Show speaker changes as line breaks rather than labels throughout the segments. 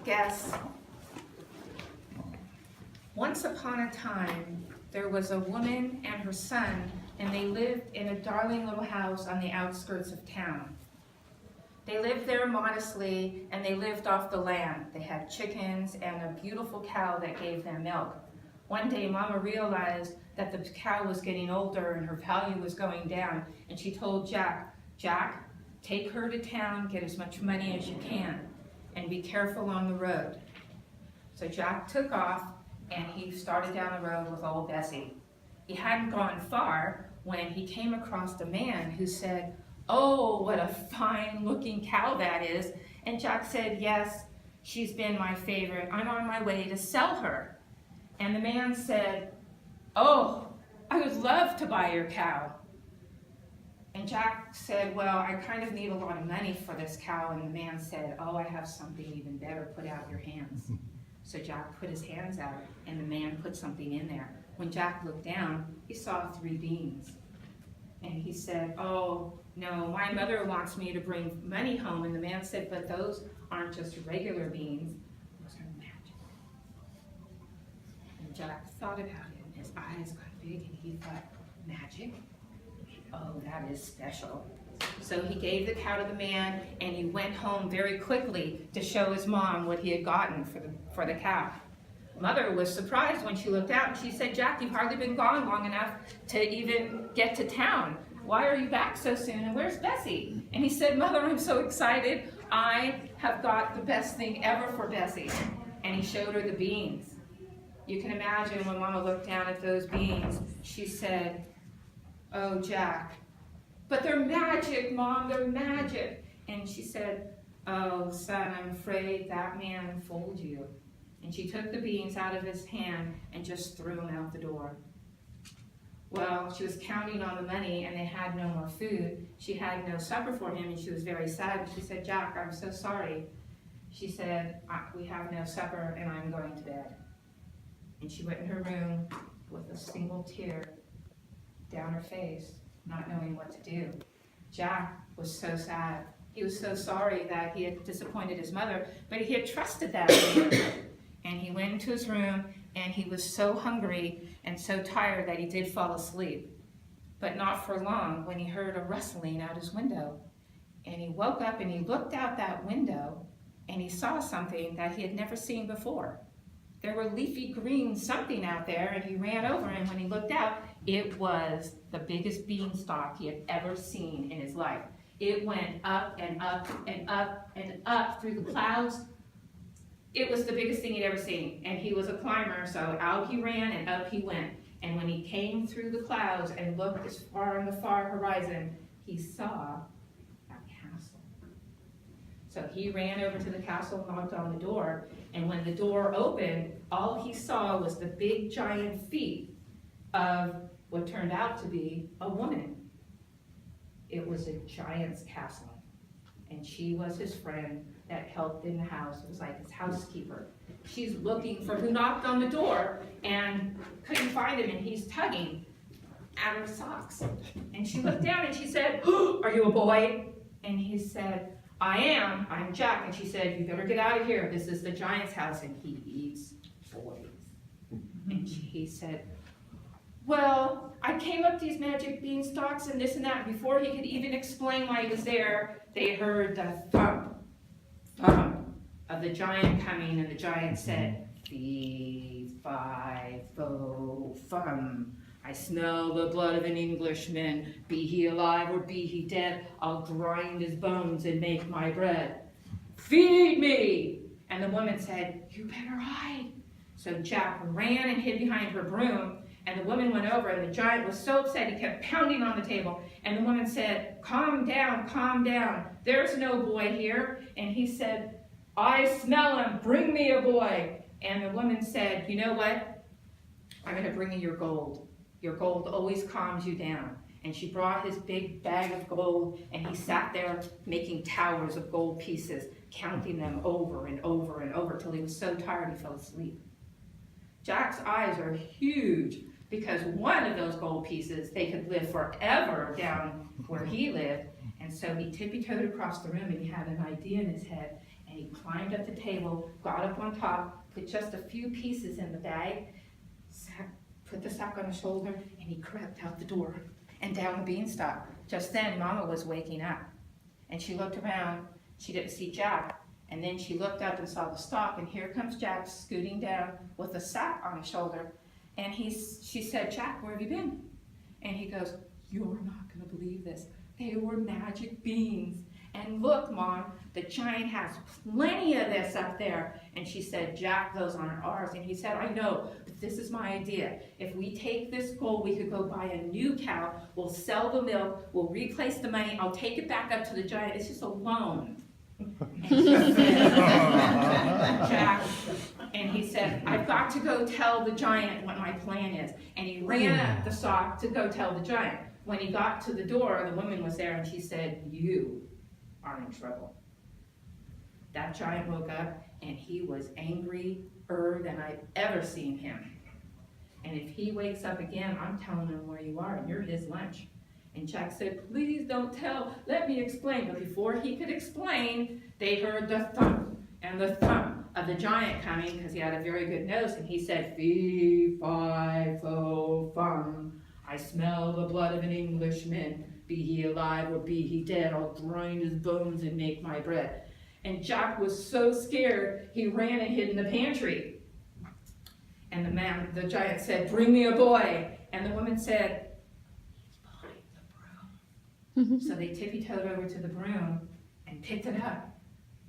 guess. Once upon a time, there was a woman and her son, and they lived in a darling little house on the outskirts of town. They lived there modestly, and they lived off the land. They had chickens and a beautiful cow that gave them milk. One day, Mama realized that the cow was getting older and her value was going down, and she told Jack, "Jack, take her to town, get as much money as you can, and be careful on the road." So Jack took off, and he started down the road with old Bessie. He hadn't gone far when he came across a man who said, "Oh, what a fine-looking cow that is." And Jack said, "Yes, she's been my favorite. I'm on my way to sell her." And the man said, "Oh, I would love to buy your cow." And Jack said, "Well, I kind of need a lot of money for this cow." And the man said, "Oh, I have something even better. Put out your hands." So Jack put his hands out, and the man put something in there. When Jack looked down, he saw 3 beans. And he said, "Oh, no, my mother wants me to bring money home." And the man said, "But those aren't just regular beans, those are magic." And Jack thought about it, and his eyes got big, and he thought, "Magic? Oh, that is special." So he gave the cow to the man, and he went home very quickly to show his mom what he had gotten for the cow. Mother was surprised when she looked out, and she said, "Jack, you've hardly been gone long enough to even get to town. Why are you back so soon, and where's Bessie?" And he said, "Mother, I'm so excited. I have got the best thing ever for Bessie." And he showed her the beans. You can imagine when Mama looked down at those beans, she said, "Oh, Jack, but they're magic, Mom, they're magic." And she said, "Oh, son, I'm afraid that man fooled you." And she took the beans out of his hand and just threw them out the door. Well, she was counting on the money, and they had no more food. She had no supper for him, and she was very sad. She said, "Jack, I'm so sorry." She said, "We have no supper, and I'm going to bed." And she went in her room with a single tear down her face, not knowing what to do. Jack was so sad. He was so sorry that he had disappointed his mother, but he had trusted that man. And he went into his room, and he was so hungry and so tired that he did fall asleep. But not for long, when he heard a rustling out his window. And he woke up, and he looked out that window, and he saw something that he had never seen before. There were leafy green something out there, and he ran over, and when he looked out, it was the biggest beanstalk he had ever seen in his life. It went up and up and up and up through the clouds. It was the biggest thing he'd ever seen, and he was a climber, so out he ran and up he went. And when he came through the clouds and looked as far on the far horizon, he saw a castle. So he ran over to the castle, knocked on the door, and when the door opened, all he saw was the big giant feet of what turned out to be a woman. It was a giant's castle, and she was his friend that helped in the house. It was like his housekeeper. She's looking for who knocked on the door and couldn't find him, and he's tugging at her socks. And she looked down and she said, "Oh, are you a boy?" And he said, "I am. I'm Jack." And she said, "You better get out of here. This is the giant's house, and he eats boys." And he said, "Well, I came up these magic beanstalks and this and that." Before he could even explain why he was there, they heard the thump, thump of the giant coming, and the giant said, "Fee, fi, fo, fum. I smell the blood of an Englishman. Be he alive or be he dead, I'll grind his bones and make my bread. Feed me!" And the woman said, "You better hide." So Jack ran and hid behind her broom, and the woman went over, and the giant was so upset he kept pounding on the table. And the woman said, calm down. There's no boy here." And he said, "I smell him. Bring me a boy." And the woman said, "You know what? I'm going to bring you your gold. Your gold always calms you down." And she brought his big bag of gold, and he sat there making towers of gold pieces, counting them over and over and over till he was so tired he fell asleep. Jack's eyes are huge, because one of those gold pieces, they could live forever down where he lived. And so he tippy-toed across the room, and he had an idea in his head, and and he climbed up the table, got up on top, put just a few pieces in the bag, put the sack on his shoulder, and he crept out the door and down the beanstalk. Just then, Mama was waking up, and she looked around. She didn't see Jack, and then she looked up and saw the stalk, and here comes Jack scooting down with a sack on his shoulder, and she said, "Jack, where have you been?" And he goes, "You're not going to believe this. They were magic beans. And look, Mom, the giant has plenty of this up there." And she said, "Jack, those aren't ours." And he said, "I know, but this is my idea. If we take this gold, we could go buy a new cow. We'll sell the milk. We'll replace the money. I'll take it back up to the giant. It's just a loan." And she said, Jack, and he said, "I've got to go tell the giant what my plan is." And he ran up the stalk to go tell the giant. When he got to the door, the woman was there, and she said, "You are in trouble." That giant woke up, and he was angrier than I've ever seen him. "And if he wakes up again, I'm telling him where you are, and you're his lunch." And Jack said, "Please don't tell, let me explain." But before he could explain, they heard the thump and the thump of the giant coming, because he had a very good nose, and he said, "Fee, fi, fo, fum. I smell the blood of an Englishman. Be he alive or be he dead, I'll grind his bones and make my bread." And Jack was so scared, he ran and hid in the pantry. And the giant said, "Bring me a boy." And the woman said, "He's behind the broom." So they tippy-toed over to the broom and picked it up,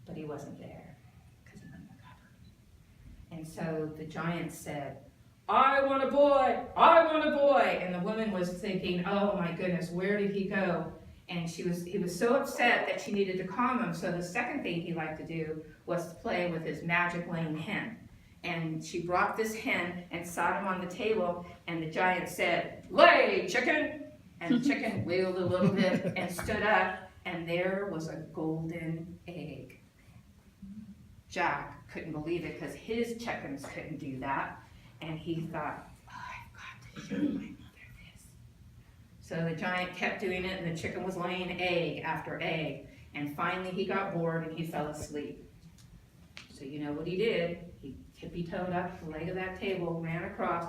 but he wasn't there, because he went in the cupboard. And so the giant said, "I want a boy, I want a boy." And the woman was thinking, "Oh my goodness, where did he go?" And he was so upset that she needed to calm him. So the second thing he liked to do was to play with his magic laying hen. And she brought this hen and sat him on the table, and the giant said, "Lay, chicken!" And the chicken wiggled a little bit and stood up, and there was a golden egg. Jack couldn't believe it, because his chickens couldn't do that. And he thought, "I've got to show my mother this." So the giant kept doing it, and the chicken was laying egg after egg. And finally he got bored and he fell asleep. So you know what he did? He tippy-toed up the leg of that table, ran across,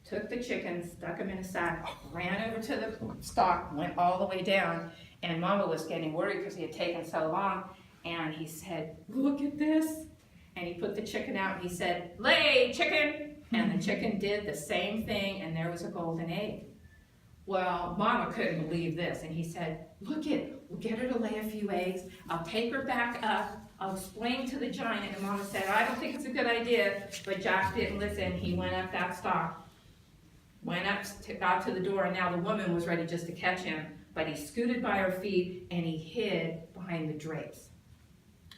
took the chicken, stuck him in a sack, ran over to the stalk, went all the way down. And Mama was getting worried because he had taken so long. And he said, "Look at this." And he put the chicken out and he said, "Lay, chicken." And the chicken did the same thing, and there was a golden egg. Well, Mama couldn't believe this, and he said, "Look it, we'll get her to lay a few eggs. I'll take her back up. I'll explain to the giant." And Mama said, "I don't think it's a good idea." But Jack didn't listen. He went up that stalk, got to the door, and now the woman was ready just to catch him. But he scooted by her feet, and he hid behind the drapes.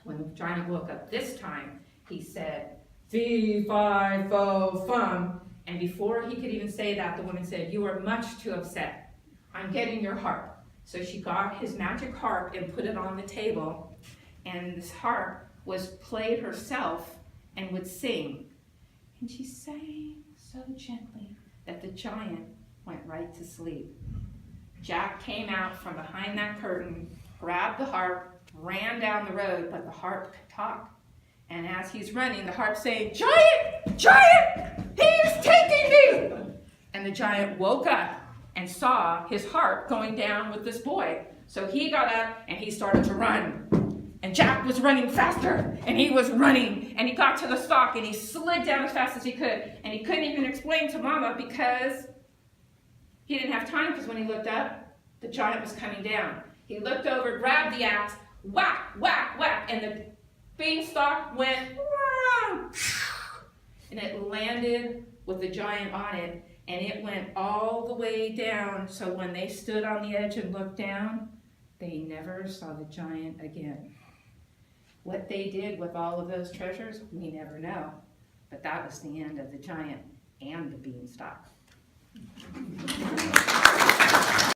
When the giant woke up this time, he said, "Fee, fi, fo, fum." And before he could even say that, the woman said, "You are much too upset. I'm getting your harp." So she got his magic harp and put it on the table. And this harp was played herself and would sing. And she sang so gently that the giant went right to sleep. Jack came out from behind that curtain, grabbed the harp, ran down the road, but the harp could talk. And as he's running, the harp's saying, "Giant! Giant! He's taking me!" And the giant woke up and saw his harp going down with this boy. So he got up and he started to run. And Jack was running faster, and he was running, and he got to the stalk, and he slid down as fast as he could. And he couldn't even explain to Mama because he didn't have time, because when he looked up, the giant was coming down. He looked over, grabbed the axe, whack, whack, whack, and the beanstalk went, and it landed with the giant on it, and it went all the way down. So when they stood on the edge and looked down, they never saw the giant again. What they did with all of those treasures, we never know. But that was the end of the giant and the beanstalk.